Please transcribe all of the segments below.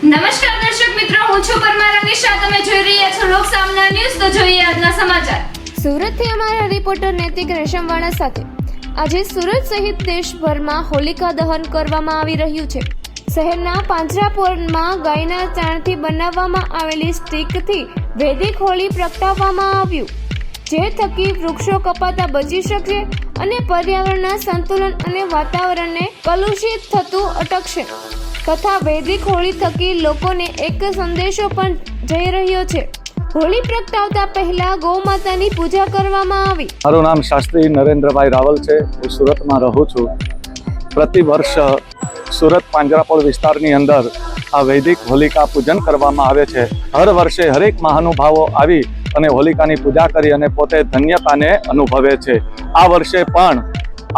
નમસ્કાર દર્શક મિત્રો, હું છું પરમાર અનિશા. તમે જોઈ રહ્યા છો લોક સામના ન્યૂઝ. તો જોઈએ આજના સમાચાર. સુરતથી અમારા રિપોર્ટર નૈતિક રેશમવાળા સાથે. આજે સુરત સહિત દેશભરમાં હોલિકા દહન કરવામાં આવી રહ્યું છે. શહેરના પાંજરાપોળમાં ગાયના ચાણથી બનાવવામાં આવેલી સ્ટીકથી વૈદિક હોળી પ્રગટાવવામાં આવ્યું, જે થકી વૃક્ષો કપાતા બચી શકશે અને પર્યાવરણના સંતુલન અને વાતાવરણને કલુષિત થતું અટકશે. તથા વૈદિક હોળી થકી લોકોને એક સંદેશો પણ જઈ રહ્યો છે. હોળી પ્રગટાવતા પહેલા ગૌ માતાની પૂજા કરવામાં આવી. મારું નામ શાસ્ત્રી નરેન્દ્રભાઈ રાવલ છે. હું સુરતમાં રહું છું. પ્રતિ વર્ષ સુરત પાંજરાપોળ વિસ્તારની અંદર આ વૈદિક હોલિકા પૂજન કરવામાં આવે છે. હર વર્ષે હરેક મહાનુભાવો આવી અને હોલિકાની પૂજા કરી અને પોતે ધન્યતાને અનુભવે છે. આ વર્ષે પણ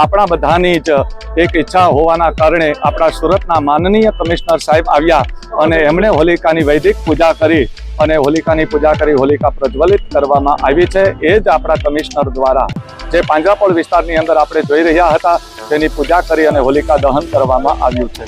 આપણા બધાની જ એક ઈચ્છા હોવાના કારણે આપણા સુરતના માનનીય કમિશનર સાહેબ આવ્યા અને એમણે હોલિકાની વૈદિક પૂજા કરી અને હોલિકાની પૂજા કરી હોલિકા પ્રજ્વલિત કરવામાં આવી છે. એ જ આપણા કમિશનર દ્વારા જે પાંજરાપોળ વિસ્તારની અંદર આપણે જોઈ રહ્યા હતા તેની પૂજા કરી અને હોલિકા દહન કરવામાં આવ્યું છે.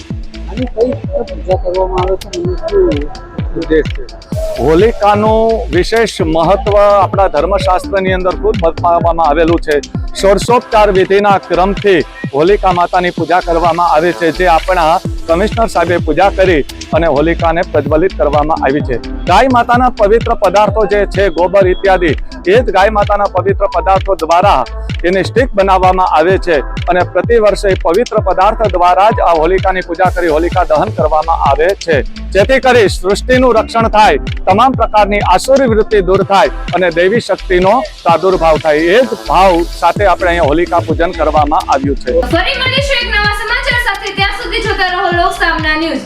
હોલિકાનું વિશેષ મહત્વ આપણા ધર્મશાસ્ત્રની અંદર ખૂબ બતાવવામાં આવેલું છે. ષોડશોપચાર વિધિના ક્રમથી હોલિકા માતાની પૂજા કરવામાં આવે છે, જે આપણા કમિશનર સાહેબે પૂજા કરી અને હોલિકાને પ્રજ્વલિત કરવામાં આવી છે. ગાય માતાના પવિત્ર પદાર્થો જે છે, ગોબર ઇત્યાદિ, એ જ ગાય માતાના પવિત્ર પદાર્થો દ્વારા એની સ્ટીક બનાવવામાં આવે છે અને પ્રતિ વર્ષે પવિત્ર પદાર્થ દ્વારા જ આ હોલિકાની પૂજા કરી હોલિકા દહન કરવામાં આવે છે, જેથી કરી સૃષ્ટિનું રક્ષણ થાય, તમામ પ્રકારની આસુરી વૃત્તિ દૂર થાય અને દૈવી શક્તિનો પ્રાદુર્ભાવ થાય. એ જ ભાવ સાથે આપણે અહીંયા હોલિકા પૂજન કરવામાં આવ્યું છે. ફરી મળીશું એક નવા સમાચાર સાથે. ત્યાં સુધી જોતા રહો લોક સામના ન્યૂઝ.